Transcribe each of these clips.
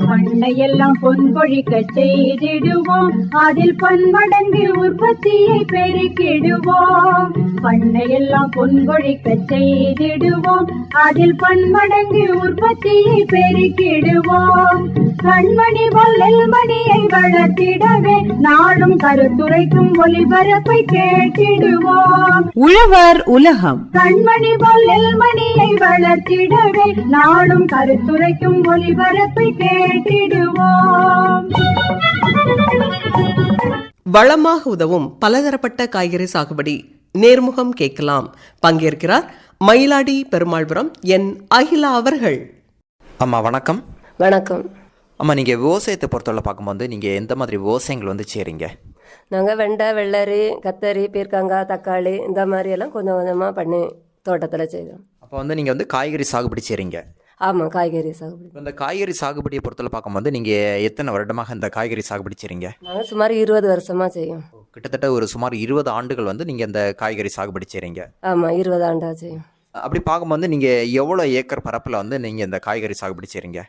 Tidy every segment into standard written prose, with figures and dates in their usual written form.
பண்ணையெல்லாம் பொன் கொழிக்க செய்திடுவோம், அதில் பன்மடங்கு உற்பத்தியை பெருக்கிடுவோம். பண்ணையெல்லாம் பொன் கொழிக்க செய்திடுவோம், அதில் பன்மடங்கு உற்பத்தியை பெருக்கிடுவோம். கண்மணி பொல்லில் மணியை வளர்த்திடவே நாடும் கருத்துரைக்கும் ஒளிபரப்பை கேட்டிடுவோம். உழவர் உலகம். கண்மணி பொல்லில் மணியை வளர்த்திடவே நாடும் கருத்துரைக்கும் ஒளிபரப்பை கேட்டிடுவோம். வளமாக உதவும் பலதரப்பட்ட காய்கறி சாகுபடி நேர்முகம் கேட்கலாம். பங்கேற்கிறார் மயிலாடி பெருமாள்புரம் என் அகிலா அவர்கள். அம்மா வணக்கம். வணக்கம். அம்மா, நீங்கள் விவசாயத்தை பொறுத்தவரை பார்க்கும்போது நீங்கள் எந்த மாதிரி விவசாயங்கள் வந்து செய்கிறீங்க? நாங்கள் வெண்டை, வெள்ளரி, கத்தரி, பீர்க்கங்காய், தக்காளி இந்த மாதிரியெல்லாம் கொஞ்சம் கொஞ்சமாக பண்ணி தோட்டத்தில் செய்தோம். அப்போ வந்து நீங்கள் வந்து காய்கறி சாகுபடி செய்கிறீங்க. ஆமாம், காய்கறி சாகுபடி. இப்போ இந்த காய்கறி சாகுபடியை பொறுத்தவரை பார்க்கும்போது நீங்கள் எத்தனை வருடமாக இந்த காய்கறி சாகுபடி செய்கிறீங்க? நாங்கள் சுமார் 20 வருஷமாக செய்யும். கிட்டத்தட்ட ஒரு சுமார் 20 ஆண்டுகள் வந்து நீங்கள் இந்த காய்கறி சாகுபடி செய்கிறீங்க. ஆமாம், 20 ஆண்டாக செய்யும். அப்படி பார்க்கும்போது நீங்கள் எவ்வளோ ஏக்கர் பரப்பில் வந்து நீங்கள் இந்த காய்கறி சாகுபடி செய்கிறீங்க?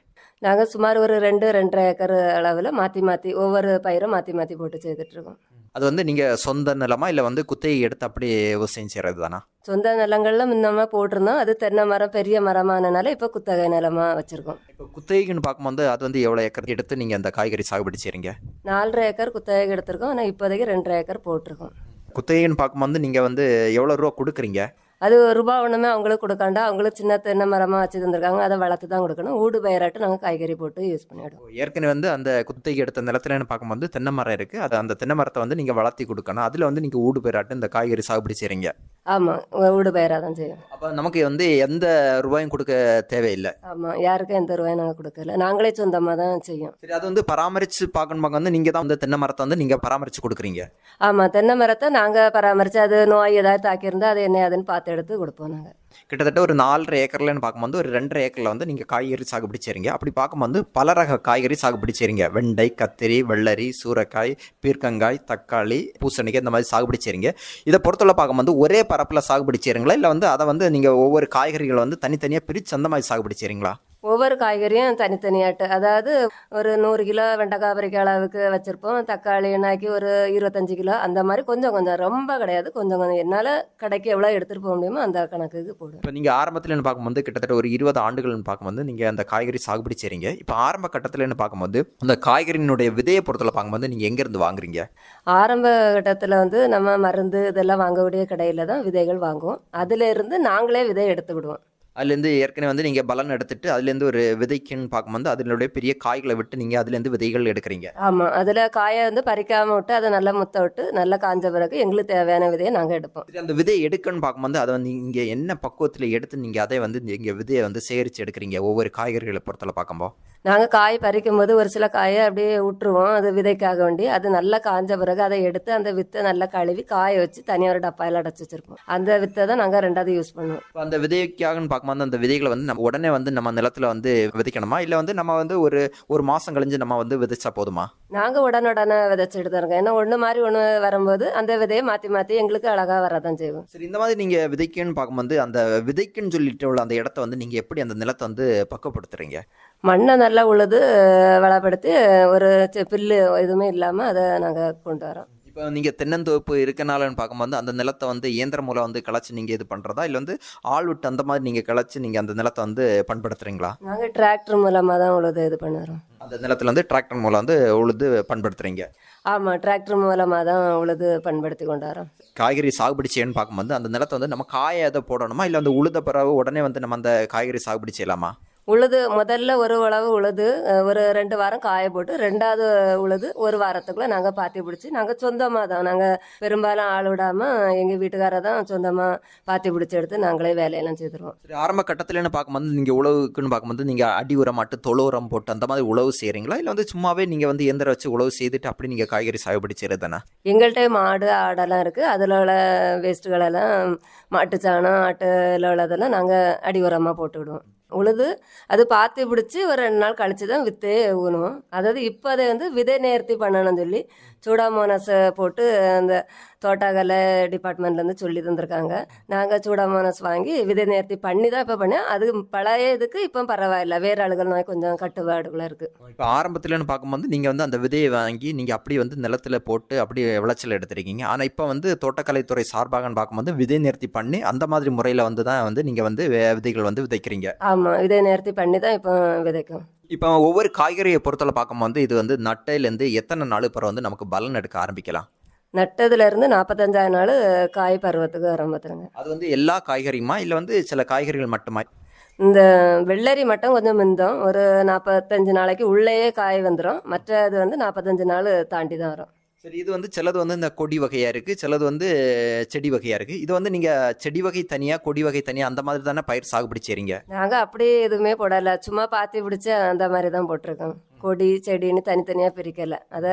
நாங்கள் சுமார் ஒரு 2-2.5 ஏக்கர் அளவில் மாற்றி மாற்றி ஒவ்வொரு பயிரும் மாற்றி மாற்றி போட்டு செய்துட்ருக்கோம். அது வந்து நீங்கள் சொந்த நிலமா இல்லை வந்து குத்தகை எடுத்து அப்படி விவசாயம் செய்கிறது தானா? சொந்த நிலங்களில் முன்னமாக போட்டிருந்தோம். அது தென்னை மரம் பெரிய மரமானனால இப்போ குத்தகை நிலமாக வச்சுருக்கோம். இப்போ குத்தகைன்னு பார்க்கும்போது அது வந்து எவ்வளோ ஏக்கர் எடுத்து நீங்கள் அந்த காய்கறி சாகுபடி செய்கிறீங்க? 4.5 ஏக்கர் குத்தகை எடுத்திருக்கோம். ஆனால் இப்போதைக்கு 2.5 ஏக்கர் போட்டிருக்கோம். குத்தகைன்னு பார்க்கும்போது நீங்கள் வந்து எவ்வளோ ரூபா கொடுக்குறீங்க? அது ரூபா ஒன்றுமே அவங்களுக்கு கொடுக்காண்டா. அவங்களுக்கு சின்ன தென்னை மரமாக வச்சு தந்துருக்காங்க. அதை வளர்த்து தான் கொடுக்கணும். ஊடு பயிராட்டு நாங்கள் காய்கறி போட்டு யூஸ் பண்ணிவிடுவோம். ஏற்கனவே வந்து அந்த குத்தகை எடுத்த நிலத்துலன்னு பார்க்கும்போது தென்னை மரம் இருக்குது. அது அந்த தென்னை மரத்தை வந்து நீங்கள் வளர்த்தி கொடுக்கணும். அதில் வந்து நீங்கள் ஊடு பயிராட்டு இந்த காய்கறி சாகுபடி செய்கிறீங்க. ஆமாம், ஊடு பயிராக தான் செய்யும். அப்போ நமக்கு வந்து எந்த ரூபாயும் கொடுக்க தேவையில்லை. ஆமாம், யாருக்கும் எந்த ரூபாயும் நாங்கள் கொடுக்கல. நாங்களே சொந்தமாக தான் செய்யும். சரி, அது வந்து பராமரித்து பார்க்கணும் வந்து நீங்கள் தான் வந்து தென்னை மரத்தை வந்து நீங்கள் பராமரித்து கொடுக்குறீங்க. ஆமாம், தென்னை மரத்தை நாங்கள் பராமரித்து அது நோய் ஏதாவது தாக்கியிருந்தால் அது என்ன அதுன்னு பார்த்து எடுத்து கொடுப்போம். நாங்கள் கிட்டத்தட்ட ஒரு 4.5 ஏக்கர்லன்னு பார்க்கும்போது ஒரு 2.5 ஏக்கரில் வந்து நீங்கள் காய்கறி சாகுபடி செய்கிறீங்க. அப்படி பார்க்கும்போது பல ரக காய்கறி சாகுபடி செய்கிறீங்க. வெண்டை, கத்திரி, வெள்ளரி, சூரைக்காய், பீர்க்கங்காய், தக்காளி, பூசணிக்காய் இந்த மாதிரி சாகுபடி செய்கிறீங்க. இதை பொறுத்தவரை பார்க்கும்போது ஒரே பரப்பில் சாகுபடி செய்கிறீங்களா இல்லை வந்து அதை வந்து நீங்கள் ஒவ்வொரு காய்கறிகளை வந்து தனித்தனியாக பிரித்து அந்த மாதிரி சாகுபடி செய்கிறீங்களா? ஒவ்வொரு காய்கறியும் தனித்தனியாட்டு. அதாவது ஒரு 100 கிலோ வெண்டைக்காய் பறிக்க அளவுக்கு வச்சுருப்போம். தக்காளி எண்ணாக்கி ஒரு 25 கிலோ அந்த மாதிரி கொஞ்சம் கொஞ்சம், ரொம்ப கிடையாது, கொஞ்சம் கொஞ்சம். என்னால் கடைக்கு எவ்வளோ எடுத்துகிட்டு போக முடியுமோ அந்த கணக்குக்கு போடுவோம். இப்போ நீங்கள் ஆரம்பத்துலன்னு பார்க்கும்போது கிட்டத்தட்ட ஒரு 20 ஆண்டுகள்னு பார்க்கும்போது நீங்கள் அந்த காய்கறி சாகுபடி செய்கிறீங்க. இப்போ ஆரம்ப கட்டத்துலன்னு பார்க்கும்போது அந்த காய்கறியினுடைய விதையை பொறுத்தவரை பார்க்கும்போது நீங்கள் எங்கேருந்து வாங்குறீங்க? ஆரம்ப கட்டத்தில் வந்து நம்ம மருந்து இதெல்லாம் வாங்கக்கூடிய கடையில் தான் விதைகள் வாங்குவோம். அதிலேருந்து நாங்களே விதை எடுத்துக்கிடுவோம். அதுலேருந்து ஏற்கனவே வந்து நீங்கள் பலன் எடுத்துட்டு அதுலேருந்து ஒரு விதைக்குன்னு பார்க்கும்போது அதனுடைய பெரிய காய்களை விட்டு நீங்கள் அதுலேருந்து விதைகள் எடுக்கிறீங்க. ஆமாம், அதில் காயை வந்து பறிக்காமல் விட்டு அதை நல்லா முத்த விட்டு நல்லா காஞ்ச பிறகு எங்களுக்கு தேவையான விதையை நாங்கள் எடுப்போம். அந்த விதையை எடுக்கணும்னு பார்க்கும்போது அதை வந்து இங்கே என்ன பக்குவத்தில் எடுத்து நீங்கள் அதை வந்து இங்கே விதையை வந்து சேகரித்து எடுக்கிறீங்க ஒவ்வொரு காய்கறிகளை பொறுத்தவரை பார்க்கும்போது? நாங்கள் காய் பறிக்கும்போது ஒரு சில காயை அப்படியே விட்டுருவோம். அது விதைக்காக வேண்டி. அது நல்லா காஞ்ச பிறகு அதை எடுத்து அந்த வித்தை நல்லா கழுவி காய வச்சு தனியாக ஒரு டப்பாயில் அடைச்சி வச்சுருப்போம். அந்த வித்தை தான் நாங்கள் 2வது யூஸ் பண்ணுவோம். இப்போ அந்த விதைக்காகன்னு பார்க்கும்போது அந்த விதைகளை வந்து நம்ம உடனே வந்து நம்ம நிலத்தில் வந்து விதைக்கணுமா இல்லை வந்து நம்ம வந்து ஒரு மாதம் கழிஞ்சு நம்ம வந்து விதைச்சா போதுமா? நாங்கள் உடனே விதைச்சிட்டு தான் இருக்கோம். ஏன்னா ஒன்று மாதிரி ஒன்று வரும்போது அந்த விதையை மாற்றி மாற்றி எங்களுக்கு அழகாக வரதான் செய்வோம். சரி, இந்த மாதிரி நீங்கள் விதைக்குன்னு பார்க்கும்போது அந்த விதைக்குன்னு சொல்லிட்டு உள்ள அந்த இடத்த வந்து நீங்கள் எப்படி அந்த நிலத்தை வந்து பக்குவப்படுத்துறீங்க? மண்ணை நல்லா உழுது வளப்படுத்தி ஒரு புல்லு எதுவுமே இல்லாமல் அதை நாங்கள் கொண்டு வரோம். இப்போ நீங்கள் தென்னந்தோப்பு இருக்கனாலன்னு பார்க்கும்போது அந்த நிலத்தை வந்து இயந்திர மூலம் வந்து கிளச்சி நீங்கள் இது பண்ணுறதா இல்லை வந்து ஆள் விட்டு அந்த மாதிரி நீங்கள் கிளச்சி நீங்கள் அந்த நிலத்தை வந்து பண்படுத்துறீங்களா? நாங்கள் டிராக்டர் மூலமாக தான் உழுது இது பண்ணுறோம். அந்த நிலத்தில் வந்து டிராக்டர் மூலம் வந்து உழுது பண்படுத்துறீங்க? ஆமாம், டிராக்டர் மூலமாக தான் உழுது பண்படுத்தி கொண்டு வரோம். காய்கறி சாகுபடி செய்யணும்னு பார்க்கும்போது அந்த நிலத்தை வந்து நம்ம காய எதை போடணுமா இல்லை வந்து உழுத பிறகு உடனே வந்து நம்ம அந்த காய்கறி சாகுபடி செய்யலாமா? உழுது முதல்ல ஒரு உழவு உழுது ஒரு 2 வாரம் காய போட்டு 2வது உழுது ஒரு வாரத்துக்குள்ளே நாங்கள் பாத்தி பிடிச்சி நாங்கள் சொந்தமாக தான், நாங்கள் பெரும்பாலும் ஆள் விடாமல் எங்கள் வீட்டுக்காரர் தான் சொந்தமாக பாத்தி பிடிச்சி எடுத்து நாங்களே வேலையெல்லாம் செய்துருவோம். சரி, ஆரம்ப கட்டத்தில்னு பார்க்கும்போது நீங்கள் உழவுக்குன்னு பார்க்கும்போது நீங்கள் அடி உரமாட்டு தொழு உரம் போட்டு அந்த மாதிரி உழவு செய்கிறீங்களா இல்லை வந்து சும்மாவே நீங்கள் வந்து இயந்திரம் வச்சு உழவு செய்துட்டு அப்படி நீங்கள் காய்கறி சாகுபடி செய்கிறது தானே? எங்கள்கிட்ட மாடு ஆடெல்லாம் இருக்குது. அதில் உள்ள வேஸ்ட்டுகளெல்லாம் மாட்டு சாணம் ஆட்டில் உள்ளதெல்லாம் நாங்கள் அடி உரமாக போட்டு விடுவோம். உழுது அது பாத்தி பிடிச்சி ஒரு 2 நாள் கழிச்சு தான் வித்தே ஊனுவோம். அதாவது இப்போ அதை வந்து விதை நேர்த்தி பண்ணணும்னு சொல்லி சூடாமோனஸ் போட்டு அந்த தோட்டக்கலை டிபார்ட்மெண்ட்லேருந்து சொல்லி தந்திருக்காங்க. நாங்கள் சூடாமோனஸ் வாங்கி விதை நேர்த்தி பண்ணி தான் இப்போ பண்ணேன். அது பழைய இதுக்கு இப்போ பரவாயில்ல, வேறு அழுகல் நோய் கொஞ்சம் கட்டுப்பாடுகளாக இருக்குது. இப்போ ஆரம்பத்துலன்னு பார்க்கும்போது நீங்கள் வந்து அந்த விதையை வாங்கி நீங்கள் அப்படி வந்து நிலத்தில் போட்டு அப்படி விளைச்சல் எடுத்துருக்கீங்க. ஆனால் இப்போ வந்து தோட்டக்கலைத்துறை சார்பாகன்னு பார்க்கும்போது விதை நேர்த்தி பண்ணி அந்த மாதிரி முறையில் வந்து தான் வந்து நீங்கள் வந்து விதைகள் வந்து விதைக்கிறீங்க. ஆமாம், விதை நேர்த்தி பண்ணி தான் இப்போ விதைக்கும். இப்போ ஒவ்வொரு காய்கறியை பொறுத்தவரை பார்க்கும்போது இது வந்து நட்டையிலேருந்து எத்தனை நாள் பிறகு வந்து நமக்கு பலன் எடுக்க ஆரம்பிக்கலாம்? நட்டதுலேருந்து 45 நாள் காய் பருவத்துக்கு ஆரம்பித்துருங்க. அது வந்து எல்லா காய்கறியுமா இல்லை வந்து சில காய்கறிகள் மட்டுமா? இந்த வெள்ளரி மட்டும் கொஞ்சம் மிந்தம், ஒரு 45 நாளைக்கு உள்ளேயே காய் வந்துடும். மற்றது வந்து 45 நாள் தாண்டி தான் வரும். சரி, இது வந்து சிலது வந்து இந்த கொடி வகையாக இருக்குது, சிலது வந்து செடி வகையாக இருக்குது. இது வந்து நீங்கள் செடி வகை தனியாக கொடி வகை தனியாக அந்த மாதிரி தானே பயிர் சாகுபடி செய்கிறீங்க? நாங்கள் அப்படியே எதுவுமே போடலை, சும்மா பாத்தி பிடிச்சி அந்த மாதிரி தான் போட்டிருக்கோம். கொடி செடின்னு தனித்தனியாக பிரிக்கலை, அதை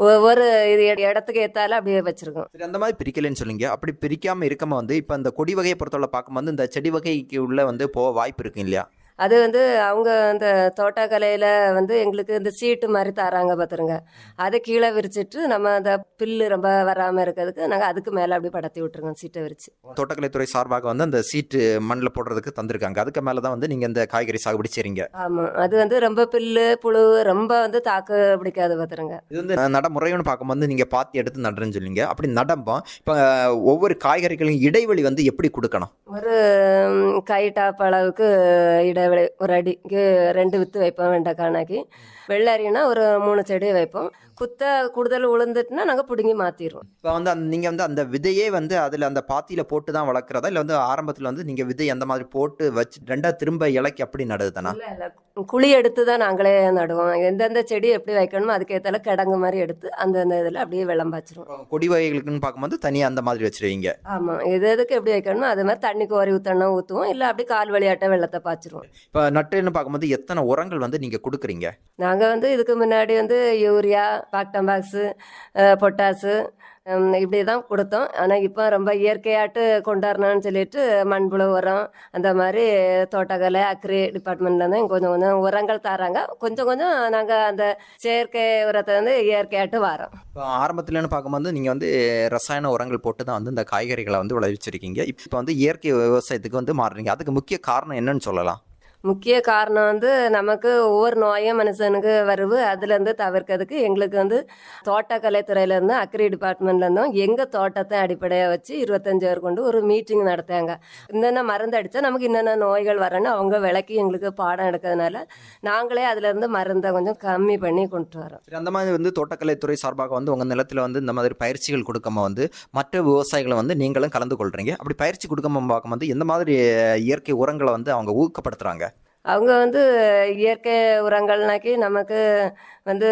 ஒவ்வொரு இது இடத்துக்கு ஏற்றாலும் அப்படியே வச்சுருக்கோம். சரி, அந்த மாதிரி பிரிக்கலைன்னு சொல்லுங்க. அப்படி பிரிக்காமல் இருக்கமா வந்து இப்போ இந்த கொடி வகையை பொறுத்தவரை பார்க்கும்போது இந்த செடி வகைக்கு உள்ளே வந்து போக வாய்ப்பு இருக்கு இல்லையா? அது வந்து அவங்க அந்த தோட்டக்கலையில் வந்து எங்களுக்கு இந்த சீட்டு மாதிரி தராங்க பார்த்துருங்க. அதை கீழே விரிச்சிட்டு நம்ம அந்த பில்லு ரொம்ப வராமல் இருக்கிறதுக்கு நாங்கள் அதுக்கு மேலே அப்படி படத்தி விட்டுருங்க சீட்டை விரிச்சு. தோட்டக்கலைத்துறை சார்பாக வந்து அந்த சீட்டு மண்ணில் போடுறதுக்கு தந்திருக்காங்க. அதுக்கு மேலே தான் வந்து நீங்கள் இந்த காய்கறி சாகுபடி செய்றீங்க. ஆமாம், அது வந்து ரொம்ப பில்லு புழு ரொம்ப வந்து தாக்கு பிடிக்காது பார்த்துருங்க. இது வந்து நடைமுறைன்னு பார்க்கும்போது நீங்கள் பாத்தி எடுத்து நடுறேன்னு சொல்லிங்க. அப்படி நடம்போம் இப்போ ஒவ்வொரு காய்கறிகளும் இடைவெளி வந்து எப்படி கொடுக்கணும்? ஒரு கை டாப் அளவுக்கு இடைவெளி, ஒரு அடிக்கு 2 வித்து வைப்போம். வெண்டைக்காய்க்கு வெள்ளரின்னா ஒரு 3 செடி வைப்போம். குத்த கூடுதல் உளுந்துட்டுனா நாங்கள் பிடுங்கி மாற்றிடுவோம். இப்போ வந்து நீங்கள் வந்து அந்த விதையே வந்து அதில் அந்த பாத்தியில் போட்டு தான் வளர்க்குறதா இல்லை வந்து ஆரம்பத்தில் வந்து நீங்கள் விதை அந்த மாதிரி போட்டு வச்சு ரெண்டாக திரும்ப இலைக்கு அப்படி நடுது தானே? இல்லை இல்லை, குழி எடுத்து தான் நாங்களே நடுவோம். எந்தெந்த செடி எப்படி வைக்கணுமோ அதுக்கேற்றால கிடங்கு மாதிரி எடுத்து அந்தந்த இதில் அப்படியே விளம்பாச்சிருவோம். கொடி வகைகளுக்குன்னு பார்க்கும்போது தனியாக அந்த மாதிரி வச்சுருவீங்க. ஆமாம், எதுக்கு எப்படி வைக்கணுமோ அது மாதிரி தண்ணி கோரி ஊற்றணும்னா ஊற்றுவோம், இல்லை அப்படி கால் வழியாட்ட வெள்ளத்தை பாய்ச்சிருவோம். இப்போ நட்டுன்னு பார்க்கும்போது எத்தனை உரங்கள் வந்து நீங்கள் கொடுக்குறீங்க? நாங்கள் வந்து இதுக்கு முன்னாடி வந்து யூரியா, பாக்டம்பாக்ஸு, பொட்டாசு இப்படி தான் கொடுத்தோம். ஆனால் இப்போ ரொம்ப இயற்கையாட்டு கொண்டாடணும்னு சொல்லிட்டு மண்புழு உரம் அந்த மாதிரி தோட்டக்கலை அக்ரி டிபார்ட்மெண்ட்டில் தான் கொஞ்சம் கொஞ்சம் உரங்கள் தராங்க. கொஞ்சம் கொஞ்சம் நாங்கள் அந்த செயற்கை உரத்தை வந்து இயற்கையாட்டு வரோம். இப்போ ஆரம்பத்துலன்னு பார்க்கும்போது நீங்கள் வந்து ரசாயன உரங்கள் போட்டு தான் வந்து இந்த காய்கறிகளை வந்து விளைவிச்சிருக்கீங்க. இப்போ வந்து இயற்கை விவசாயத்துக்கு வந்து மாறுறீங்க. அதுக்கு முக்கிய காரணம் என்னன்னு சொல்லலாம்? முக்கிய காரணம் வந்து நமக்கு ஒவ்வொரு நோயும் மனுஷனுக்கு வருது, அதுலேருந்து தவிர்க்கிறதுக்கு எங்களுக்கு வந்து தோட்டக்கலைத்துறையிலேருந்து அக்ரி டிபார்ட்மெண்ட்லேருந்தும் எங்கள் தோட்டத்தை அடிப்படையாக வச்சு 25 பேர் கொண்டு ஒரு மீட்டிங் நடத்தாங்க. என்னென்ன மருந்து அடித்தா நமக்கு என்னென்ன நோய்கள் வரேன்னு அவங்க விளக்கி எங்களுக்கு பாடம் எடுக்கிறதுனால நாங்களே அதுலேருந்து மருந்தை கொஞ்சம் கம்மி பண்ணி கொண்டு வரோம். சரி, அந்த மாதிரி வந்து தோட்டக்கலைத்துறை சார்பாக வந்து உங்கள் நிலத்தில் வந்து இந்த மாதிரி பயிற்சிகள் கொடுக்காம வந்து மற்ற விவசாயிகளை வந்து நீங்களும் கலந்து கொள்கிறீங்க. அப்படி பயிற்சி கொடுக்காம பார்க்கும்போது எந்த மாதிரி இயற்கை உரங்களை வந்து அவங்க ஊக்கப்படுத்துகிறாங்க? அவங்க வந்து இயற்கை உரங்கள்னாக்கி நமக்கு வந்து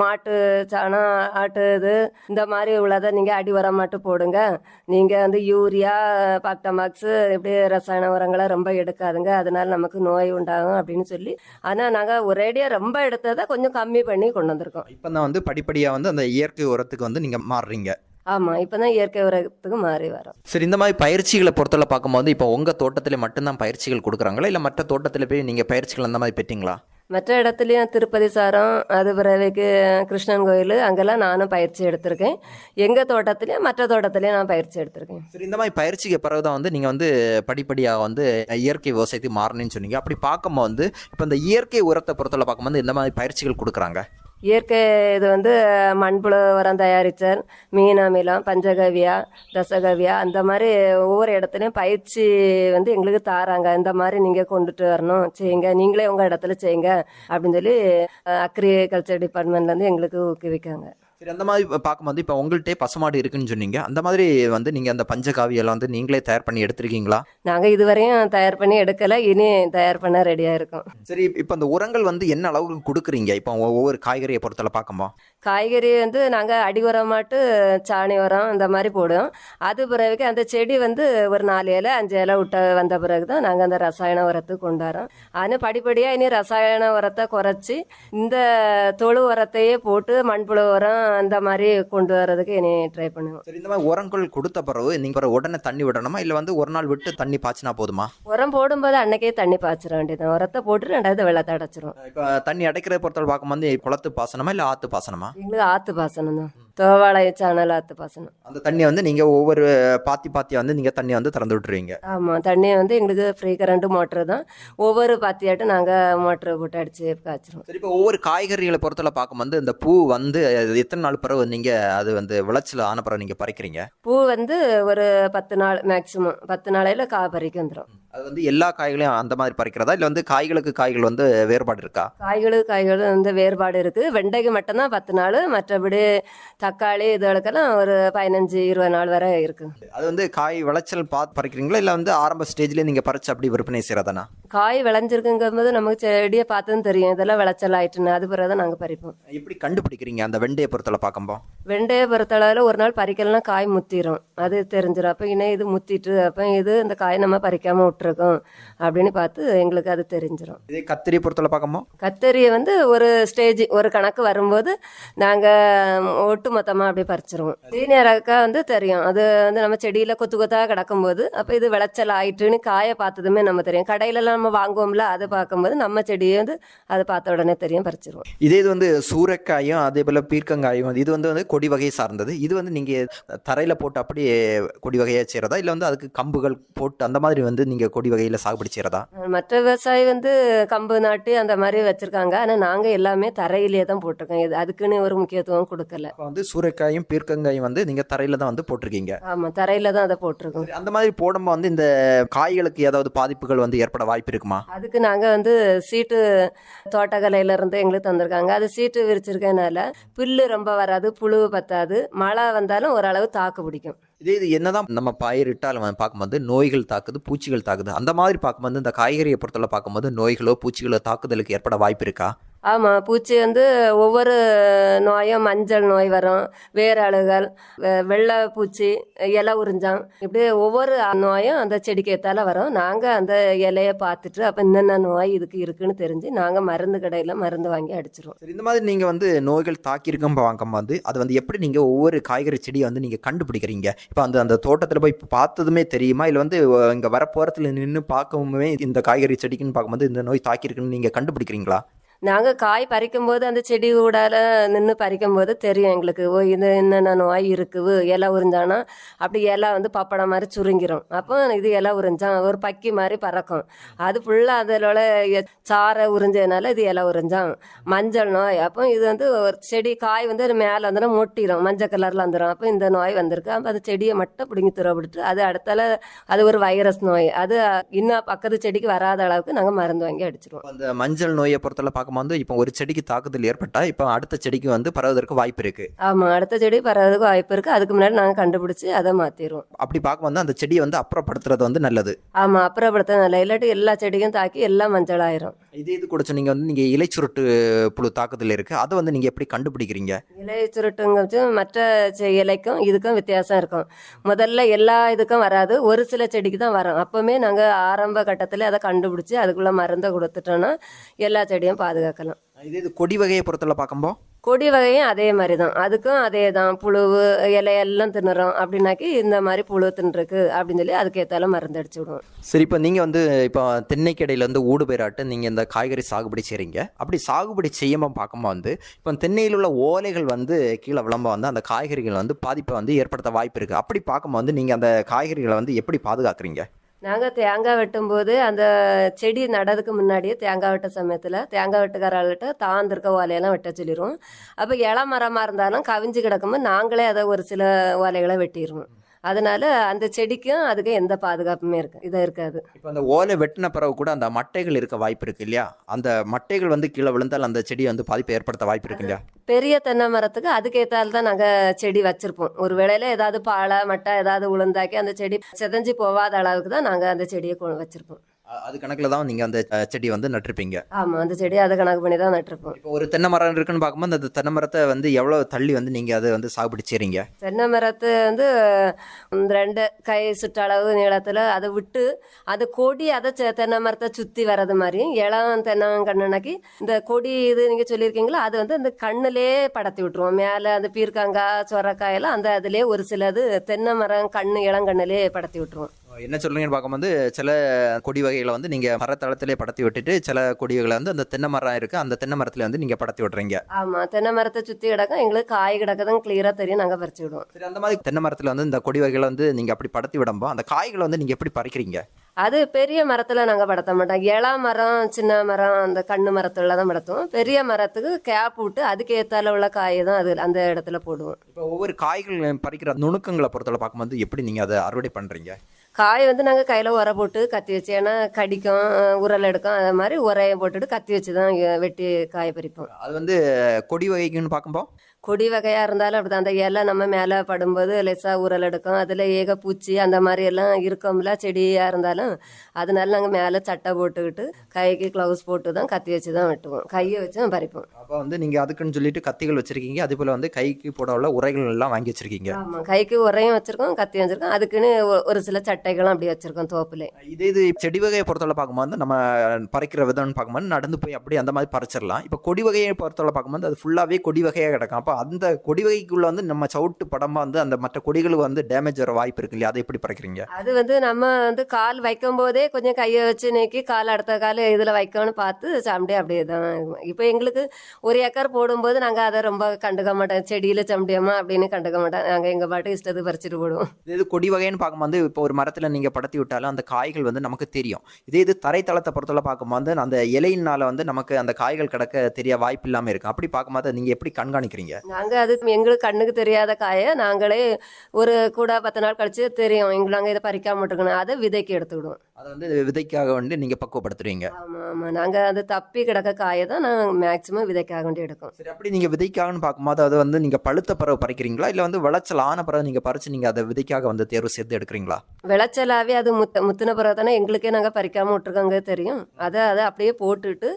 மாட்டு சாணம், ஆட்டு இது இந்த மாதிரி உள்ளதை நீங்கள் அடி உரம் மட்டும் போடுங்க, நீங்கள் வந்து யூரியா, பாக்டமாக்ஸு இப்படி ரசாயன உரங்களை ரொம்ப எடுக்காதுங்க, அதனால நமக்கு நோய் உண்டாகும் அப்படின்னு சொல்லி. ஆனால் நாங்கள் ஒரேடியாக ரொம்ப எடுத்ததை கொஞ்சம் கம்மி பண்ணி கொண்டு வந்திருக்கோம். இப்போ தான் வந்து படிப்படியாக வந்து அந்த இயற்கை உரத்துக்கு வந்து நீங்கள் மாறுறீங்க. ஆமாம், இப்போ தான் இயற்கை உரத்துக்கு மாறி வரோம். சரி, இந்த மாதிரி பயிற்சிகளை பொறுத்தவரை பார்க்கும்போது இப்போ உங்கள் தோட்டத்தில் மட்டும்தான் பயிற்சிகள் கொடுக்குறாங்களா இல்லை மற்ற தோட்டத்தில் போய் நீங்கள் பயிற்சிகள் அந்த மாதிரி பெற்றீங்களா? மற்ற இடத்துலையும் திருப்பதி சாரம், அது பிறகு கிருஷ்ணன் கோயில், அங்கெல்லாம் நானும் பயிற்சி எடுத்திருக்கேன். எங்கள் தோட்டத்துலேயும் மற்ற தோட்டத்துலேயும் நான் பயிற்சி எடுத்திருக்கேன். சரி, இந்த மாதிரி பயிற்சிக்கு பிறகு தான் வந்து நீங்கள் வந்து படிப்படியாக வந்து இயற்கை விவசாயத்துக்கு மாறணும்னு சொன்னீங்க. அப்படி பார்க்கும்போது வந்து இப்போ இந்த இயற்கை உரத்தை பொறுத்தவரை பார்க்கும்போது இந்த மாதிரி பயிற்சிகள் கொடுக்குறாங்க. இயற்கை இது வந்து மண்புழு உரம் தயாரித்தல், மீன் அமிலம், பஞ்சகவியா, தசகவியா அந்த மாதிரி ஒவ்வொரு இடத்துலையும் பயிற்சி வந்து எங்களுக்கு தாராங்க. இந்த மாதிரி நீங்கள் கொண்டுட்டு வரணும், செய்யுங்க, நீங்களே உங்கள் இடத்துல செய்யுங்க அப்படின்னு சொல்லி அக்ரிகல்ச்சர் டிபார்ட்மெண்ட்லேருந்து எங்களுக்கு ஊக்குவிக்காங்க. சரி, அந்த மாதிரி பார்க்கும்போது இப்போ உங்கள்கிட்டே பசுமாடு இருக்குன்னு சொன்னீங்க. அந்த மாதிரி வந்து நீங்கள் அந்த பஞ்சகாவியெல்லாம் வந்து நீங்களே தயார் பண்ணி எடுத்துருக்கீங்களா? நாங்கள் இதுவரையும் தயார் பண்ணி எடுக்கலை, இனி தயார் பண்ண ரெடியாக இருக்கோம். சரி, இப்போ அந்த உரங்கள் வந்து என்ன அளவுக்கு கொடுக்குறீங்க இப்போ ஒவ்வொரு காய்கறியை பொறுத்தவரை பார்க்கும்போது? காய்கறி வந்து நாங்கள் அடி உரமாட்டு சாணி உரம் இந்த மாதிரி போடுவோம். அது பிறகு அந்த செடி வந்து ஒரு 4 இலை 5 இலை விட்ட வந்த பிறகு தான் நாங்கள் அந்த ரசாயன உரத்துக்கு கொண்டு வரோம். ஆனால் படிப்படியாக இனி ரசாயன உரத்தை குறைச்சி இந்த தொழு உரத்தையே போட்டு மண்புழு உரம் அந்த மாதிரி கொண்டு வர்றதுக்கு இனி ட்ரை பண்ணுவோம். சரி, இந்த மாதிரி உரங்கள் கொடுத்த பிறகு நீங்கள் உடனே தண்ணி விடணுமா இல்லை வந்து ஒரு நாள் விட்டு தண்ணி பாய்ச்சினா போதுமா? உரம் போடும்போது அன்னைக்கே தண்ணி பாய்ச்சிட வேண்டியது, உரத்தை போட்டு 2வது வெள்ளத்தை அடைச்சிரும். இப்போ தண்ணி அடைக்கிறத பொறுத்தவரை பார்க்கும்போது குளத்து பாசனமா இல்லை ஆற்று பாசனமா? எங்களுக்கு ஆத்து பாசனம் தான், தோவாளை சேனல் ஆத்து பாசனம். அந்த தண்ணியை வந்து நீங்கள் ஒவ்வொரு பாத்தியா வந்து நீங்கள் தண்ணியை வந்து திறந்து விட்டுருவீங்க? ஆமாம், தண்ணியை வந்து எங்களுக்கு ஃப்ரீ கரண்ட் மோட்ரு தான். ஒவ்வொரு பாத்தியாட்டும் நாங்கள் மோட்ரு போட்டு அடித்து காய்ச்சிருவோம். சரி, இப்போ ஒவ்வொரு காய்கறிகளை பொறுத்தவரை பார்க்கும்போது இந்த பூ வந்து அது எத்தனை நாள் பிறகு நீங்கள் அது வந்து விளைச்சல் ஆன பிறகு நீங்கள் பறிக்கிறீங்க? பூ வந்து ஒரு 10 நாள், மேக்சிமம் 10 நாளையில் காய் பறிக்க வந்துடும். அது வந்து எல்லா காய்களையும் அந்த மாதிரி பறிக்கிறதா, இல்லை வந்து காய்களுக்கு காய்கள் வந்து வேறுபாடு இருக்கா? காய்களும் வந்து வேறுபாடு இருக்குது. வெண்டைக்கு மட்டும்தான் 10 நாள், மற்றபடி தக்காளி இதுகளுக்கெல்லாம் ஒரு 15-20 நாள் வரை இருக்குது. அது வந்து காய் விளைச்சல் பார்த்து பறிக்கிறீங்களா, இல்லை வந்து ஆரம்ப ஸ்டேஜ்லேயே நீங்கள் பறிச்சு அப்படி விற்பனை செய்கிறதானா? காய் விளைஞ்சிருக்குங்கும்போது நமக்கு செடியை பார்த்துன்னு தெரியும் இதெல்லாம் விளைச்சல் ஆயிட்டுன்னு. அது பிறகு தான் நாங்கள் பறிப்போம். எப்படி கண்டுபிடிக்கிறீங்க அந்த வெண்டையை பொறுத்தவரை பார்க்கும்போது? வெண்டையை பொறுத்தளவில் ஒரு நாள் பறிக்கலாம் காய் முத்திரும், அது தெரிஞ்சிடும். அப்போ இன்னும் இது முத்திட்டு, அப்போ இது இந்த காய் நம்ம பறிக்காமல் விட்டுருக்கோம் அப்படின்னு பார்த்து எங்களுக்கு அது தெரிஞ்சிடும். இதே கத்திரியை பொறுத்தவரை பார்க்கும்போது? கத்தரியை வந்து ஒரு ஸ்டேஜ், ஒரு கணக்கு வரும்போது நாங்கள் ஒட்டு மொத்தமாக அப்படியே பறிச்சிருவோம். சீனியராக்கா வந்து தெரியும், அது வந்து நம்ம செடியில் கொத்து கொத்தாக கிடக்கும்போது அப்போ இது விளைச்சல் ஆயிட்டுன்னு காயை பார்த்ததுமே நம்ம தெரியும். கடையிலலாம் நம்ம வாங்குவோம்ல, அதை பார்க்கும்போது நம்ம செடியை வந்து அதை பார்த்த உடனே தெரியும், பறிச்சிருவோம். இதே இது வந்து சூறைக்காயும் அதே போல் பீர்க்கங்காயும் வந்து இது வந்து கொடி வகையை சார்ந்தது. இது வந்து நீங்கள் தரையில் போட்டு அப்படியே கொடி வகையாக செய்கிறதா, இல்லை வந்து அதுக்கு கம்புகள் போட்டு அந்த மாதிரி வந்து நீங்கள் கொடி வகையில் சாகுபடி செய்கிறதா? மற்ற விவசாயி வந்து கம்பு நாட்டு அந்த மாதிரி வச்சுருக்காங்க. ஆனால் நாங்கள் எல்லாமே தரையிலே தான் போட்டிருக்கோம். இது அதுக்குன்னு ஒரு முக்கியத்துவம் கொடுக்கல. இப்போ வந்து சூறைக்காயும் பீர்க்கங்காயும் வந்து நீங்கள் தரையில் தான் வந்து போட்டிருக்கீங்க? ஆமாம், தரையில் தான் அதை போட்டிருக்கோம். அந்த மாதிரி போடும்போது வந்து இந்த காய்களுக்கு ஏதாவது பாதிப்புகள் வந்து ஏற்பட வாய்ப்பு இருக்குமா? அதுக்கு நாங்கள் வந்து சீட்டு தோட்டக்கலையிலேருந்து எங்களுக்கு தந்திருக்காங்க. அது சீட்டு விரிச்சிருக்கனால புல்லு ரொம்ப வராது, புழு பத்தாது, மழை வந்தாலும் ஓரளவு தாக்கு பிடிக்கும். இது என்னதான் நம்ம பயிரிட்டாலும் பார்க்கும்போது நோய்கள் தாக்குது, பூச்சிகள் தாக்குது. அந்த மாதிரி பார்க்கும்போது இந்த காய்கறியை பொறுத்தவரை பார்க்கும்போது நோய்களோ பூச்சிகளோ தாக்குதலுக்கு ஏற்பட வாய்ப்பு இருக்கா? ஆமாம், பூச்சி வந்து ஒவ்வொரு நோயும், மஞ்சள் நோய் வரும், வேரழுகல், வெள்ளை பூச்சி, இலை உறிஞ்சான், இப்படி ஒவ்வொரு நோயும் அந்த செடிக்கு ஏற்றால வரும். நாங்கள் அந்த இலையை பார்த்துட்டு அப்போ என்னென்ன நோய் இதுக்கு இருக்குன்னு தெரிஞ்சு நாங்கள் மருந்து கடையில் மருந்து வாங்கி அடிச்சிருவோம். சரி, இந்த மாதிரி நீங்கள் வந்து நோய்கள் தாக்கியிருக்கும் வாங்கும்போது அது வந்து எப்படி நீங்கள் ஒவ்வொரு காய்கறி செடியை வந்து நீங்கள் கண்டுபிடிக்கிறீங்க? இப்போ அந்த தோட்டத்தில் போய் பார்த்ததுமே தெரியுமா, இல்லை வந்து இங்கே வரப்போகிறத்துல நின்று பார்க்கவுமே இந்த காய்கறி செடிக்குன்னு பார்க்கும்போது இந்த நோய் தாக்கியிருக்குன்னு நீங்கள் கண்டுபிடிக்கிறீங்களா? நாங்கள் காய் பறிக்கும்போது அந்த செடி கூடால நின்று பறிக்கும்போது தெரியும் எங்களுக்கு, ஓ இது என்னென்ன நோய் இருக்குது. இலை உறிஞ்சானா அப்படி இலை வந்து பப்படம் மாதிரி சுருங்கிரும். அப்போ இது இலை உறிஞ்சான் ஒரு பக்கி மாதிரி பறக்கும். அது ஃபுல்லாக அதில் சாரை உறிஞ்சதுனால இது இலை உறிஞ்சான். மஞ்சள் நோய், அப்போ இது வந்து ஒரு செடி காய் வந்து மேலே வந்துடும், மொட்டிடும், மஞ்சள் கலரில் வந்துடும். அப்போ இந்த நோய் வந்திருக்கு. அப்போ அந்த செடியை மட்டும் பிடிங்கி துறவிட்டு அது அடுத்தால அது ஒரு வைரஸ் நோய், அது இன்னும் பக்கத்து செடிக்கு வராத அளவுக்கு நாங்கள் மருந்து வாங்கி அடிச்சிருவோம். அந்த மஞ்சள் நோயை பொறுத்தவரை பார்க்கும்போது இப்போ ஒரு செடிக்கு தாக்குதல் ஏற்பட்டா இப்போ அடுத்த செடிக்கு வந்து பரவுவதற்கு வாய்ப்பு இருக்கு. ஆமாம், அடுத்த செடி பரவுறதுக்கு வாய்ப்பு இருக்குது. அதுக்கு முன்னாடி நாங்கள் கண்டுபிடிச்சி அதை மாற்றிடுவோம். அப்படி பார்க்கும்போது அந்த செடியை வந்து அப்புறப்படுத்துறது வந்து நல்லது. ஆமாம், அப்புறப்படுத்த நல்ல, இல்லாட்டி எல்லா செடியும் தாக்கி எல்லாம் மஞ்சள் ஆயிரும். இது கூட சொன்னீங்க வந்து நீங்கள் இலை சுருட்டு புழு தாக்குதல் இருக்குது, அதை வந்து நீங்கள் எப்படி கண்டுபிடிக்கிறீங்க? இலை சுருட்டுங்க மற்ற இலைக்கும் இதுக்கும் வித்தியாசம் இருக்கும். முதல்ல எல்லா இதுக்கும் வராது, ஒரு சில செடிக்கு தான் வரும். அப்போவுமே நாங்கள் ஆரம்ப கட்டத்தில் அதை கண்டுபிடிச்சி அதுக்குள்ளே மருந்தை கொடுத்துட்டோன்னா எல்லா செடியும் பாதுகாக்கலாம். இது கொடி வகையை பொறுத்தவரை பார்க்கும்போது கொடி வகையும் அதே மாதிரி தான், அதுக்கும் அதே தான். புழுவு இலையெல்லாம் தின்னுறோம் அப்படின்னாக்கி இந்த மாதிரி புழு தின்னுருக்கு அப்படின்னு சொல்லி அதுக்கு ஏற்றால மருந்து அடிச்சு விடுவோம். சரி, இப்போ நீங்கள் வந்து இப்போ தென்னைக்கடையில் வந்து ஊடு பயிராட்டு நீங்கள் இந்த காய்கறி சாகுபடி செய்கிறீங்க. அப்படி சாகுபடி செய்யாமல் பார்க்கும்போது வந்து இப்போ தென்னையில் உள்ள ஓலைகள் வந்து கீழே விளம்ப வந்து அந்த காய்கறிகள் வந்து பாதிப்பை வந்து ஏற்படுத்த வாய்ப்பு இருக்குது. அப்படி பார்க்கும்போது வந்து நீங்கள் அந்த காய்கறிகளை வந்து எப்படி பாதுகாக்கிறீங்க? நாங்கள் தேங்காய் வெட்டும்போது அந்த செடி நடதுக்கு முன்னாடியே தேங்காய் வெட்ட சமயத்தில் தேங்காய் வெட்டுக்காரர்கிட்ட தாந்திருக்க ஓலையெல்லாம் வெட்ட சொல்லிடுவோம். அப்போ இள மரமாக இருந்தாலும் கவிஞ்சு கிடக்கும்போது நாங்களே அதை ஒரு சில ஓலைகளை வெட்டிடுவோம். அதனால அந்த செடிக்கும் அதுக்கு எந்த பாதுகாப்புமே இருக்காது. இப்போ அந்த ஓலை வெட்டின பிறகு கூட அந்த மட்டைகள் இருக்க வாய்ப்பு இருக்கு இல்லையா? அந்த மட்டைகள் வந்து கீழே விழுந்தால் அந்த செடி வந்து பாதிப்பை ஏற்படுத்த வாய்ப்பு இருக்கு இல்லையா? பெரிய தென்னை மரத்துக்கு அதுக்கு ஏற்றால் தான் நாங்கள் செடி வச்சிருப்போம். ஒரு வேளையில ஏதாவது பாலை மட்டை ஏதாவது உளுந்தாக்கி அந்த செடி செதஞ்சு போகாத அளவுக்கு தான் நாங்கள் அந்த செடியை வச்சிருப்போம். அது கணக்கில் தான் நீங்கள் அந்த செடியை வந்து நட்டிருப்பீங்க. ஆமாம், அந்த செடியை அதை கணக்கு பண்ணி தான் நட்டிருப்போம். இப்போ ஒரு தென்னை மரம் இருக்குன்னு பார்க்கும்போது அந்த தென்னை மரத்தை வந்து எவ்வளோ தள்ளி வந்து நீங்கள் அதை வந்து சாகுபடி செய்கிறீங்க? தென்னை மரத்தை வந்து 2 கை சுற்றளவு நீளத்தில் அதை விட்டு அது கொடி அதை தென்னை மரத்தை சுற்றி வர்றது மாதிரி இளம் தென்னங்கண்ணுனாக்கி இந்த கொடி இது நீங்கள் சொல்லியிருக்கீங்களா, அது வந்து அந்த கண்ணுலே படத்தி விட்டுருவோம். மேலே அந்த பீர்க்கங்காய் சொரக்காயெல்லாம் அந்த அதிலே ஒரு சிலது தென்னை மரம் கண்ணு இளங்கண்ணுலே படத்தி விட்டுருவோம். என்ன சொல்றீங்கன்னு பார்க்கும்போது சில கொடி வகைகளை வந்து நீங்க மரத்தளத்திலே படத்தி விட்டுட்டு சில கொடி வகைகளை வந்து அந்த தென்னை மரம் இருக்கு அந்த தென்னை மரத்துல வந்து நீங்க படத்தி விடுறீங்க. ஆமா, தென்னை மரத்தை சுத்தி கிடக்கும், எங்களுக்கு காய் கிடக்கதான் கிளியரா தெரியும், நாங்க பறிச்சு விடுவோம். சரி, அந்த மாதிரி தென்னை மரத்துல வந்து இந்த கொடி வகைகளை வந்து நீங்க அப்படி படத்தி விடும்போது அந்த காய்களை வந்து நீங்க எப்படி பறிக்கிறீங்க? அது பெரிய மரத்துல நாங்க படத்த மாட்டோம். இளா மரம், சின்ன மரம், அந்த கண்ணு மரத்துல தான் படத்துவோம். பெரிய மரத்துக்கு கேப் விட்டு அதுக்கு ஏத்தால உள்ள காயை தான் அது அந்த இடத்துல போடுவோம். இப்போ ஒவ்வொரு காய்கள் பறிக்கிற நுணுக்கங்களை பொறுத்தவரை பார்க்கும்போது எப்படி நீங்க அதை அறுவடை பண்றீங்க? காய் வந்து நாங்கள் கையில் உரை போட்டு கத்தி வச்சு, ஏன்னா கடிக்கும், உரல் எடுக்கும், அது மாதிரி உரையை போட்டுட்டு கத்தி வச்சு தான் வெட்டி காய பறிப்போம். அது வந்து கொடி வகைக்குன்னு பார்க்கும்போது கொடி வகையாக இருந்தாலும் அப்படிதான், அந்த இலை நம்ம மேலே படும்போது லேசாக உரல் எடுக்கும், அதில் ஏக பூச்சி அந்த மாதிரி எல்லாம் இருக்கோம்ல, செடியாக இருந்தாலும் அதனால நாங்கள் மேலே சட்டை போட்டுக்கிட்டு கைக்கு க்ளவுஸ் போட்டு தான் கத்தி வச்சு தான் வெட்டுவோம், கையை வச்சு தான் பறிப்போம். அப்போ வந்து நீங்கள் அதுக்குன்னு சொல்லிட்டு கத்திகள் வச்சுருக்கீங்க, அதே போல் வந்து கைக்கு போட உள்ள உரைகள் எல்லாம் வாங்கி வச்சுருக்கீங்க. ஆமாம், கைக்கு உரையும் வச்சுருக்கோம், கத்தி வச்சுருக்கோம், அதுக்குன்னு ஒரு சில சட்டைகளும் அப்படி வச்சுருக்கோம் தோப்புல. இது செடி வகையை பொறுத்தவரை பார்க்கும்போது நம்ம பறிக்கிற விதம்னு பார்க்கும்போது நடந்து போய் அப்படி அந்த மாதிரி பறிச்சிடலாம். இப்போ கொடி வகையை பொறுத்தவரை பார்க்கும்போது அது ஃபுல்லாகவே கொடி வகையாக கிடக்கும். அப்போ அந்த கொடி வகைக்குள்ள வந்து நம்ம சவுட்டு படமா வந்து அந்த மற்ற கொடிகளுக்கு வந்து டேமேஜ் வர வாய்ப்பு இருக்கு இல்லையா? அதை எப்படி பறிக்கிறீங்க? அது வந்து நம்ம வந்து கால் வைக்கும் போதே கொஞ்சம் கையை வச்சு நீக்கி கால் அடுத்த கால் இதில் வைக்கணும்னு பார்த்து சமடியே அப்படியே தான். இப்போ எங்களுக்கு 1 ஏக்கர் போடும்போது நாங்கள் அதை ரொம்ப கண்டுக்க மாட்டோம், செடியில் சமடியமா அப்படின்னு கண்டுக்க மாட்டோம், நாங்கள் எங்கள் பாட்டு இஷ்டத்தை பறிச்சுட்டு போடுவோம். இது கொடி வகைன்னு பார்க்கும்போது இப்போ ஒரு மரத்தில் நீங்கள் படத்தி விட்டாலும் அந்த காய்கள் வந்து நமக்கு தெரியும். இது தரைத்தளத்தை பொறுத்தவரை பார்க்கும்போது அந்த இலையினால வந்து நமக்கு அந்த காய்கள் கிடக்க தெரிய வாய்ப்பு இல்லாமல் இருக்கும். அப்படி பார்க்கும்போது நீங்கள் எப்படி கண்காணிக்கிறீங்க? நாங்கள் அது எங்களுக்கு கண்ணுக்கு தெரியாத காயை நாங்களே ஒரு கூட 10 நாள் கழிச்சு தெரியும், எங்களுக்கு நாங்கள் இதை பறிக்காம இருக்கணும், அதை விதைக்கு எடுத்துக்கிடுவோம். அதை வந்து விதைக்காக வந்து நீங்கள் பக்குவப்படுத்துறீங்க. ஆமாம் ஆமாம், நாங்கள் அது தப்பி கிடக்க காயை தான் நாங்கள் மேக்சிமம் விதைக்காக வேண்டி எடுக்கோம். சரி, அப்படி நீங்கள் விதைக்காகன்னு பார்க்கும்போது அதை வந்து நீங்கள் பழுத்த பறவை பறிக்கிறீங்களா இல்லை வந்து விளைச்சல் ஆன பறவை நீங்கள் பறித்து நீங்கள் அதை விதைக்காக வந்து தேர்வு செய்து எடுக்கிறீங்களா? விளைச்சலாவே அது முத்தின பிறகு தானே எங்களுக்கே நாங்கள் பறிக்காமல் விட்டுருக்கோங்க தெரியும், அதை அப்படியே போட்டுட்டு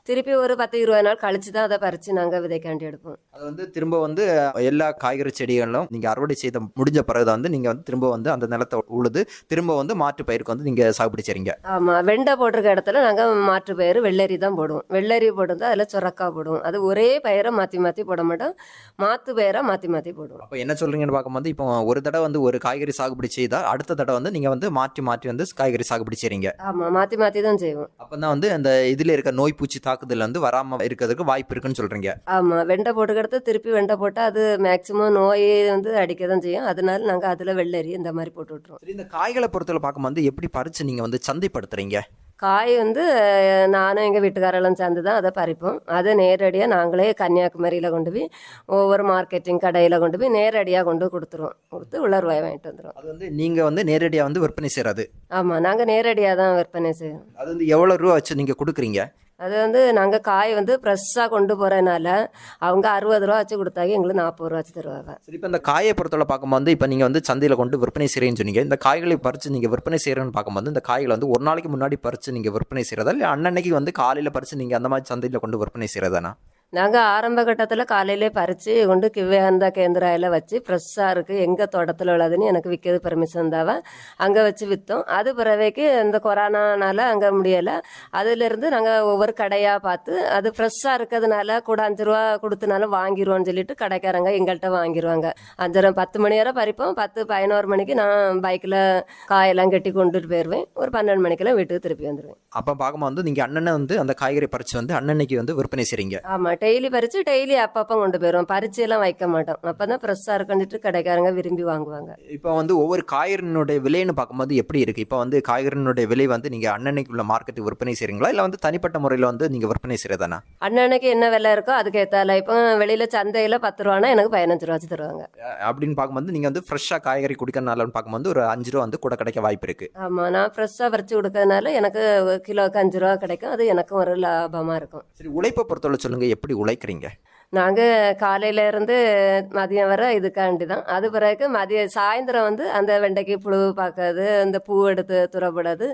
திருப்பி ஒரு 10-20 நாள் கழிச்சு தான் அதை பறித்து நாங்கள் விதைக்காண்டி எடுப்போம். அது வந்து திரும்ப வந்து எல்லா காய்கறி செடிகளும் நீங்கள் அறுவடை செய்த முடிஞ்ச பிறகு வந்து நீங்கள் வந்து திரும்ப வந்து அந்த நிலத்தை உழுது திரும்ப வந்து மாற்று பயிருக்கு வந்து நீங்கள் சாகுபடி செய்றீங்க. ஆமாம், வெண்டை போட்டிருக்க இடத்துல நாங்கள் மாற்று பயிர் வெள்ளரி தான் போடுவோம். வெள்ளரி போட்டு அதில் சுரக்காய் போடுவோம். அது ஒரே பயிரை மாற்றி மாற்றி போட மாட்டோம், மாற்று பயிரை மாற்றி மாற்றி போடுவோம். அப்போ என்ன சொல்கிறீங்கன்னு பார்க்கும்போது இப்போ ஒரு தடவை வந்து ஒரு காய்கறி சாகுபடி செய்தால் அடுத்த தடவை வந்து நீங்கள் வந்து மாற்றி மாற்றி வந்து காய்கறி சாகுபடி செய்கிறீங்க. ஆமாம், மாற்றி மாற்றி தான் செய்வோம். அப்போ தான் வந்து அந்த இதில் இருக்க நோய் பூச்சி தாக்குதல் வந்து வராமல் இருக்கிறதுக்கு வாய்ப்பு இருக்குன்னு சொல்கிறீங்க. ஆமாம், வெண்டை போட்டுக்கிறது திருப்பி வெண்டை போட்டால் அது மேக்சிமம் நோய் வந்து அடிக்க தான் செய்யும், அதனால நாங்கள் அதில் வெள்ளரி இந்த மாதிரி போட்டு விட்டுருவோம். சரி, இந்த காய்களை பொறுத்தவரை பார்க்கும்போது எப்படி பறித்து நீங்கள் வந்து சந்தைப்படுத்துறீங்க? காய் வந்து நானும் எங்கள் வீட்டுக்காரெல்லாம் சேர்ந்து தான் அதை பறிப்போம். அதை நேரடியாக நாங்களே கன்னியாகுமரியில் கொண்டு போய் ஒவ்வொரு மார்க்கெட்டிங் கடையில் கொண்டு போய் நேரடியாக கொண்டு கொடுத்து உள்ள ரூபாய் வாங்கிட்டு வந்துடும். அது வந்து நீங்கள் வந்து நேரடியாக வந்து விற்பனை செய்கிறது? ஆமாம், நாங்கள் நேரடியாக தான் விற்பனை செய்வோம். அது வந்து எவ்வளோ ரூபா வச்சு நீங்கள் கொடுக்குறீங்க? அது வந்து நாங்கள் காய் வந்து ஃப்ரெஷ்ஷாக கொண்டு போகிறதுனால அவங்க 60 ரூபா வச்சு கொடுத்தாங்க, எங்களுக்கு 40 ரூபா வச்சு தருவாங்க. சரி, இப்போ இந்த காயை பொறுத்தவரை பார்க்கும்போது இப்போ நீங்கள் வந்து சந்தையில் கொண்டு விற்பனை செய்கிறேன்னு சொன்னீங்க. இந்த காய்களை பறித்து நீங்கள் விற்பனை செய்கிறேன்னு பார்க்கும்போது இந்த காய்களை வந்து ஒரு நாளைக்கு முன்னாடி பறித்து நீங்கள் விற்பனை செய்கிறதா இல்லை அன்னன்னைக்கு வந்து காலையில் பறித்து நீங்கள் அந்த மாதிரி சந்தையில் கொண்டு விற்பனை செய்கிறதானா? நாங்கள் ஆரம்ப கட்டத்தில் காலையிலே பறித்து கொண்டு விவேகானந்த கேந்திராயில் வச்சு ஃப்ரெஷ்ஷாக இருக்குது எங்கள் தோட்டத்தில் உள்ளதுன்னு எனக்கு விற்கிறது பெர்மிஷன் தாவா அங்கே வச்சு விற்றோம். அது பிறவைக்கு இந்த கொரோனானால அங்கே முடியலை, அதிலிருந்து நாங்கள் ஒவ்வொரு கடையாக பார்த்து அது ஃப்ரெஷ்ஷாக இருக்கிறதுனால கூட 5 ரூபா கொடுத்தனாலும் வாங்கிடுவோன்னு சொல்லிட்டு கடைக்காரங்க எங்கள்கிட்ட வாங்கிடுவாங்க. 10 மணி வரை பறிப்போம், 10-11 மணிக்கு நான் பைக்கில் காயெல்லாம் கட்டி கொண்டுட்டு போயிடுவேன், ஒரு 12 மணிக்கெல்லாம் வீட்டுக்கு திருப்பி வந்துடுவேன். அப்போ பார்க்கும்போது வந்து நீங்கள் அண்ணனை வந்து அந்த காய்கறி பறித்து வந்து அன்னன்னைக்கு வந்து விற்பனை செய்கிறீங்க? ஆமாம், டெய்லி பறித்து டெய்லி அப்பப்போ கொண்டு போயிடுவோம், பறிச்சு எல்லாம் வைக்க மாட்டோம், அப்போ தான் ஃப்ரெஷ்ஷாக இருக்குன்ட்டு கடைக்காரங்க விரும்பி வாங்குவாங்க. இப்போ வந்து ஒவ்வொரு காய்கறினுடைய விலைன்னு பார்க்கும்போது எப்படி இருக்குது? இப்போ வந்து காய்கறினுடைய விலை வந்து நீங்கள் அன்னன்னைக்கு உள்ள மார்க்கெட்டுக்கு விற்பனை செய்கிறீங்களா இல்லை வந்து தனிப்பட்ட முறையில் வந்து நீங்கள் விற்பனை செய்கிறதானா? அன்னன்னைக்கு என்ன விலை இருக்கோ அதுக்கு ஏற்றால. இப்போ வெளியில் சந்தையில் 10 ரூபானா எனக்கு 15 ரூபா வச்சு தருவாங்க. அப்படின்னு பார்க்கும்போது நீங்கள் வந்து ஃப்ரெஷ்ஷாக காய்கறி குடிக்கிறனாலன்னு பார்க்கும்போது ஒரு 5 ரூபா வந்து கூட கிடைக்க வாய்ப்பு இருக்குது. ஆமாம், நான் ஃப்ரெஷ்ஷாக பறித்து கொடுக்கறதுனால எனக்கு கிலோவுக்கு 5 ரூபா கிடைக்கும், அது எனக்கும் ஒரு லாபமாக இருக்கும். சரி, உழைப்பை பொறுத்தவரை சொல்லுங்கள், எப்படி உழைக்கிறீங்க? நாங்கள் காலையிலேருந்து மதியம் வரை இதுக்காண்டி தான். அது பிறகு சாயந்தரம் வந்து அந்த வெண்டைக்கு புழு பார்க்கறது, அந்த பூ எடுத்து துறப்படுறது,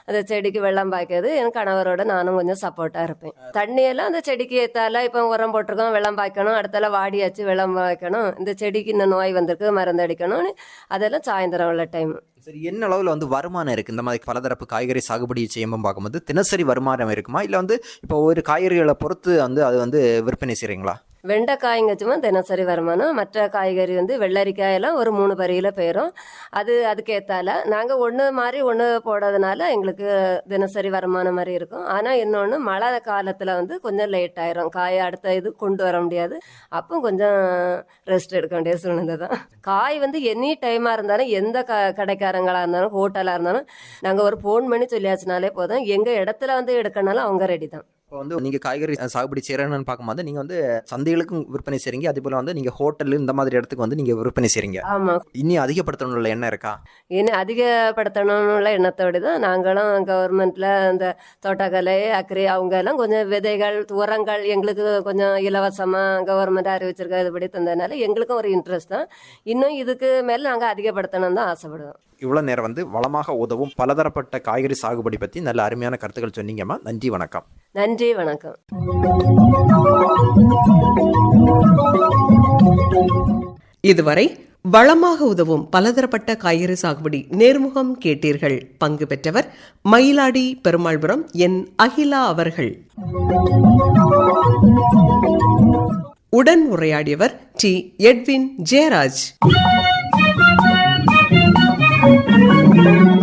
அந்த செடிக்கு வெள்ளம் பாய்க்கிறது, என் கணவரோட நானும் கொஞ்சம் சப்போர்ட்டாக இருப்பேன். தண்ணியெல்லாம் அந்த செடிக்கு ஏற்றால இப்போ உரம் போட்டிருக்கோம், வெள்ளம் பாய்க்கணும், அடுத்தால வாடியாச்சு வெள்ளம் பாய்க்கணும், இந்த செடிக்கு இந்த நோய் வந்திருக்கு மருந்து அடிக்கணும்னு அதெல்லாம் சாயந்தரம் உள்ள டைம். சரி, என்ன அளவில் வந்து வருமானம் இருக்குது இந்த மாதிரி பலதரப்பு காய்கறி சாகுபடி செய்யும்போது பார்க்கும்போது தினசரி வருமானம் இருக்குமா இல்லை வந்து இப்போ ஒரு காய்கறிகளை பொறுத்து வந்து அது வந்து விற்பனை செய்கிறீங்களா? வெண்டைக்காய்ங்க சும்மா தினசரி வருமானம். மற்ற காய்கறி வந்து வெள்ளரிக்காயெல்லாம் ஒரு 3 பரியில் போயிடும். அதுக்கேற்றால நாங்கள் ஒன்று மாதிரி ஒன்று போடுறதுனால எங்களுக்கு தினசரி வருமானம் மாதிரி இருக்கும். ஆனால் இன்னொன்று மழை காலத்தில் வந்து கொஞ்சம் லேட் ஆயிரும், காய் அடுத்த இது கொண்டு வர முடியாது. அப்போ கொஞ்சம் ரெஸ்ட் எடுக்க வேண்டிய சூழ்நிலை தான். காய் வந்து எனி டைமாக இருந்தாலும் எந்த கடைக்காரங்களாக இருந்தாலும் ஹோட்டலாக இருந்தாலும் நாங்கள் ஒரு ஃபோன் பண்ணி சொல்லியாச்சுனாலே போதும், எங்கள் இடத்துல வந்து எடுக்கனாலும் அவங்க ரெடி தான். இப்போ வந்து நீங்கள் காய்கறி சாகுபடி செய்கிறேன்னு பார்க்கும்போது நீங்கள் வந்து சந்தைகளுக்கும் விற்பனை செய்கிறீங்க, அதே போல் வந்து நீங்கள் ஹோட்டல் இந்த மாதிரி இடத்துக்கு வந்து நீங்கள் விற்பனை செய்கிறீங்க. ஆமாம், இன்னும் அதிகப்படுத்தணும்ல எண்ணம் இருக்கா? இன்னும் அதிகப்படுத்தணும்ல எண்ணத்தோடு தான் நாங்களும் கவர்மெண்ட்டில் இந்த தோட்டக்கலை அக்கறை அவங்க எல்லாம் கொஞ்சம் விதைகள் உரங்கள் எங்களுக்கு கொஞ்சம் இலவசமாக கவர்மெண்ட் அறிவிச்சிருக்க இதுபடி தந்ததுனால எங்களுக்கும் ஒரு இன்ட்ரெஸ்ட் தான். இன்னும் இதுக்கு மேலே நாங்கள் அதிகப்படுத்தணும்னு தான் ஆசைப்படுவோம். இவ்வளோ நேரம் வந்து வளமாக உதவும் பலதரப்பட்ட காய்கறி சாகுபடி பற்றி நல்ல அருமையான கருத்துக்கள் சொன்னீங்கம்மா. நன்றி, வணக்கம். நன்றி, வணக்கம். இதுவரை வளமாக உதவும் பலதரப்பட்ட காய்கறி சாகுபடி நேர்முகம் கேட்டீர்கள். பங்கு பெற்றவர் மயிலாடி பெருமாள்புரம் என் அகிலா அவர்கள். உடன் உரையாடியவர் டி எட்வின் ஜெயராஜ்.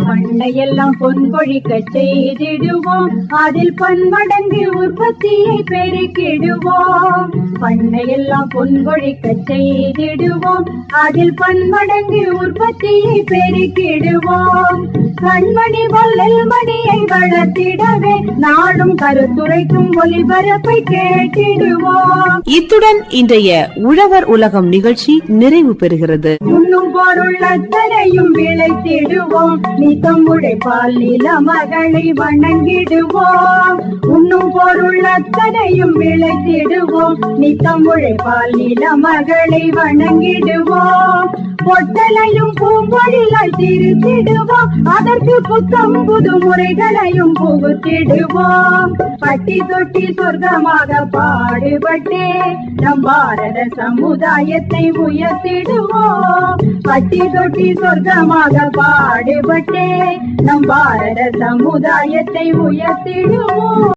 பண்ணையெல்லாம் பொன்பொழிக்க செய்திடுவோம், அதில் பன்மடங்கு உற்பத்தியை பெருக்கிடுவோம். பண்ணையெல்லாம் பொன்பொழிக்க செய்திடுவோம், அதில் பன்மடங்கு உற்பத்தியை பெருக்கிடுவோம். கண்மணி பொல்லில் மணியை வளர்த்திடவே நாடும் கருத்துரைக்கும் ஒலிபரப்பை கேட்டிடுவோம். இத்துடன் இன்றைய உழவர் உலகம் நிகழ்ச்சி நிறைவு பெறுகிறது. உண்ணும் பொருள் அத்தனையும் விளைத்திடுவோம், நித்தம் உழைப்பால் நில மகளை வணங்கிடுவோம். உண்ணும் பொருள் அத்தனையும் விளைத்திடுவோம், நித்தம் உழைப்பால் நில மகளை வணங்கிடுவோம். பொட்டலையும் பூம்பொழிலாய் திருத்திடுவோம், அதற்கு புத்தம் புது முறைகளையும் புகுத்திடுவோம். பட்டி தொட்டி சொர்க்கமாக பாடுபட்டே நம் பாரத சமுதாயத்தை உயர்த்திடுவோம். பட்டி தொட்டி சொர்க்கமாக பாடுபட்டே நம் பாரத சமுதாயத்தை உயர்த்திடுவோம்.